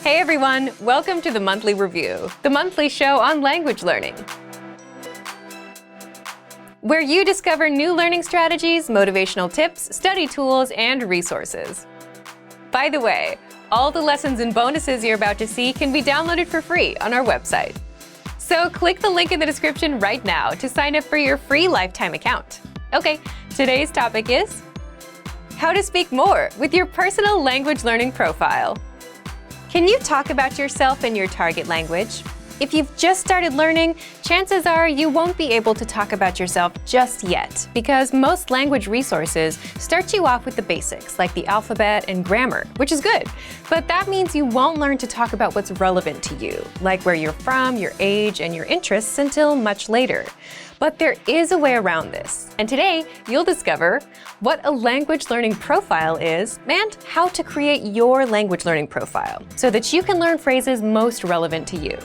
Hey everyone, welcome to the Monthly Review, the monthly show on language learning, where you discover new learning strategies, motivational tips, study tools, and resources. By the way, all the lessons and bonuses you're about to see can be downloaded for free on our website. So click the link in the description right now to sign up for your free lifetime account. Okay, today's topic is how to speak more with your personal language learning profile. Can you talk about yourself in your target language? If you've just started learning, chances are you won't be able to talk about yourself just yet, because most language resources start you off with the basics, like the alphabet and grammar, which is good. But that means you won't learn to talk about what's relevant to you, like where you're from, your age, and your interests until much later. But there is a way around this, and today you'll discover what a language learning profile is and how to create your language learning profile so that you can learn phrases most relevant to you.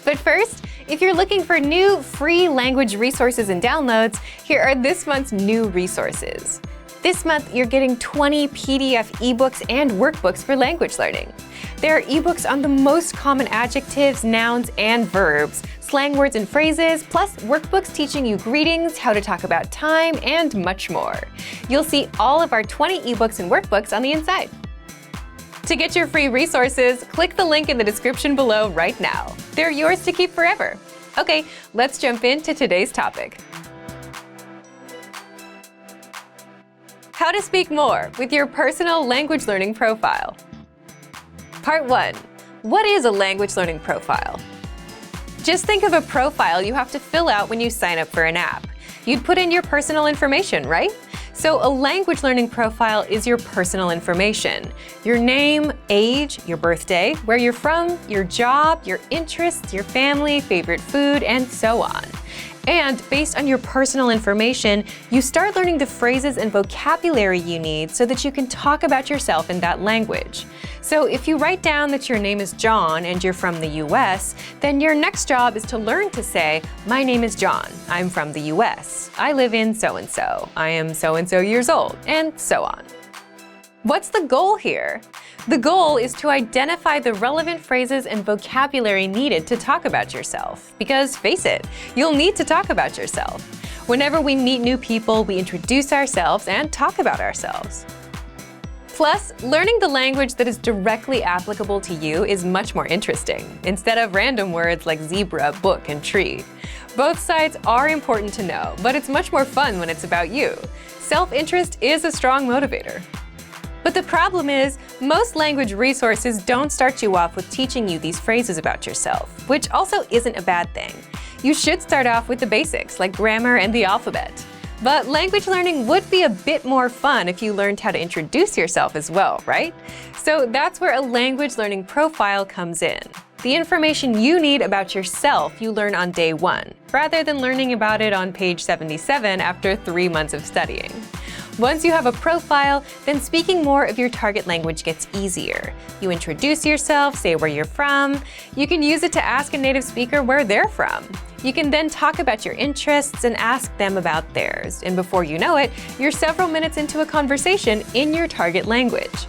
But first, if you're looking for new free language resources and downloads, here are this month's new resources. This month, you're getting 20 PDF ebooks and workbooks for language learning. There are ebooks on the most common adjectives, nouns, and verbs, slang words and phrases, plus workbooks teaching you greetings, how to talk about time, and much more. You'll see all of our 20 ebooks and workbooks on the inside. To get your free resources, click the link in the description below right now. They're yours to keep forever. Okay, let's jump into today's topic. How to speak more with your personal language learning profile. Part 1. What is a language learning profile? Just think of a profile you have to fill out when you sign up for an app. You'd put in your personal information, right? So a language learning profile is your personal information. Your name, age, your birthday, where you're from, your job, your interests, your family, favorite food, and so on. And based on your personal information, you start learning the phrases and vocabulary you need so that you can talk about yourself in that language. So if you write down that your name is John and you're from the US, then your next job is to learn to say, my name is John, I'm from the US, I live in so-and-so, I am so-and-so years old, and so on. What's the goal here? The goal is to identify the relevant phrases and vocabulary needed to talk about yourself. Because face it, you'll need to talk about yourself. Whenever we meet new people, we introduce ourselves and talk about ourselves. Plus, learning the language that is directly applicable to you is much more interesting, instead of random words like zebra, book, and tree. Both sides are important to know, but it's much more fun when it's about you. Self-interest is a strong motivator. But the problem is, most language resources don't start you off with teaching you these phrases about yourself, which also isn't a bad thing. You should start off with the basics, like grammar and the alphabet. But language learning would be a bit more fun if you learned how to introduce yourself as well, right? So that's where a language learning profile comes in. The information you need about yourself you learn on day 1, rather than learning about it on page 77 after 3 months of studying. Once you have a profile, then speaking more of your target language gets easier. You introduce yourself, say where you're from. You can use it to ask a native speaker where they're from. You can then talk about your interests and ask them about theirs. And before you know it, you're several minutes into a conversation in your target language.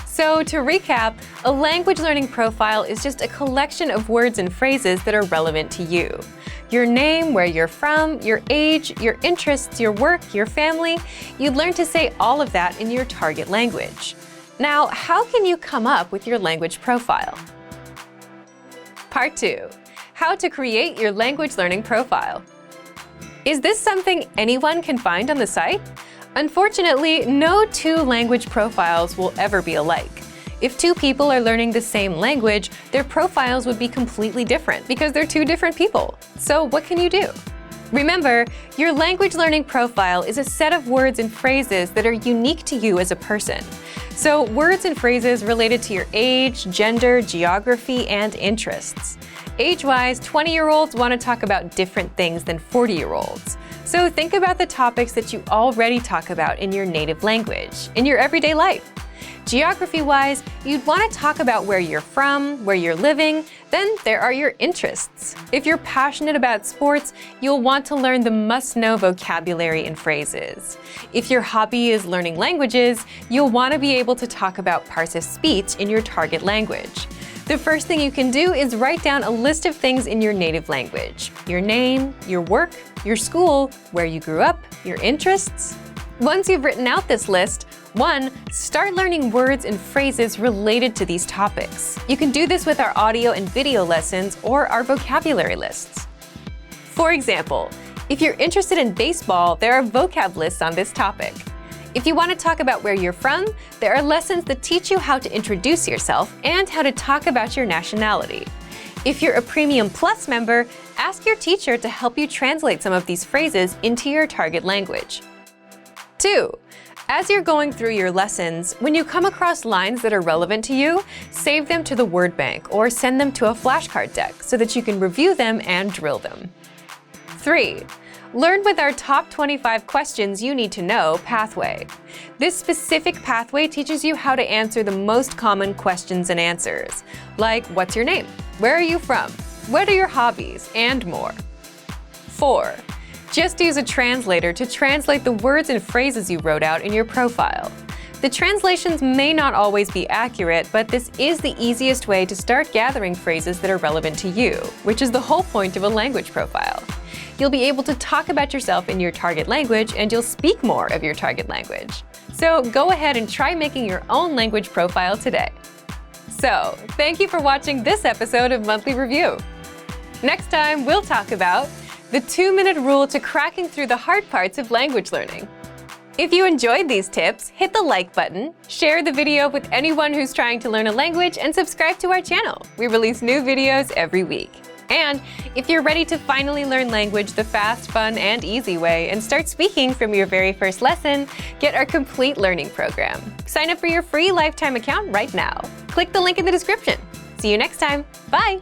So to recap, a language learning profile is just a collection of words and phrases that are relevant to you. Your name, where you're from, your age, your interests, your work, your family, you'd learn to say all of that in your target language. Now, how can you come up with your language profile? Part 2. How to create your language learning profile. Is this something anyone can find on the site? Unfortunately, no two language profiles will ever be alike. If two people are learning the same language, their profiles would be completely different because they're two different people. So what can you do? Remember, your language learning profile is a set of words and phrases that are unique to you as a person. So words and phrases related to your age, gender, geography, and interests. Age-wise, 20-year-olds want to talk about different things than 40-year-olds. So think about the topics that you already talk about in your native language, in your everyday life. Geography-wise, you'd want to talk about where you're from, where you're living. Then there are your interests. If you're passionate about sports, you'll want to learn the must-know vocabulary and phrases. If your hobby is learning languages, you'll want to be able to talk about parts of speech in your target language. The first thing you can do is write down a list of things in your native language: your name, your work, your school, where you grew up, your interests. Once you've written out this list, 1. Start learning words and phrases related to these topics. You can do this with our audio and video lessons or our vocabulary lists. For example, if you're interested in baseball, there are vocab lists on this topic. If you want to talk about where you're from, there are lessons that teach you how to introduce yourself and how to talk about your nationality. If you're a Premium Plus member, ask your teacher to help you translate some of these phrases into your target language. 2. As you're going through your lessons, when you come across lines that are relevant to you, save them to the word bank or send them to a flashcard deck so that you can review them and drill them. 3. Learn with our Top 25 Questions You Need to Know pathway. This specific pathway teaches you how to answer the most common questions and answers, like what's your name, where are you from, what are your hobbies, and more. 4. Just use a translator to translate the words and phrases you wrote out in your profile. The translations may not always be accurate, but this is the easiest way to start gathering phrases that are relevant to you, which is the whole point of a language profile. You'll be able to talk about yourself in your target language, and you'll speak more of your target language. So go ahead and try making your own language profile today. So, thank you for watching this episode of Monthly Review. Next time, we'll talk about the 2-minute rule to cracking through the hard parts of language learning. If you enjoyed these tips, hit the like button, share the video with anyone who's trying to learn a language, and subscribe to our channel. We release new videos every week. And if you're ready to finally learn language the fast, fun, and easy way and start speaking from your very first lesson, get our complete learning program. Sign up for your free lifetime account right now. Click the link in the description. See you next time. Bye!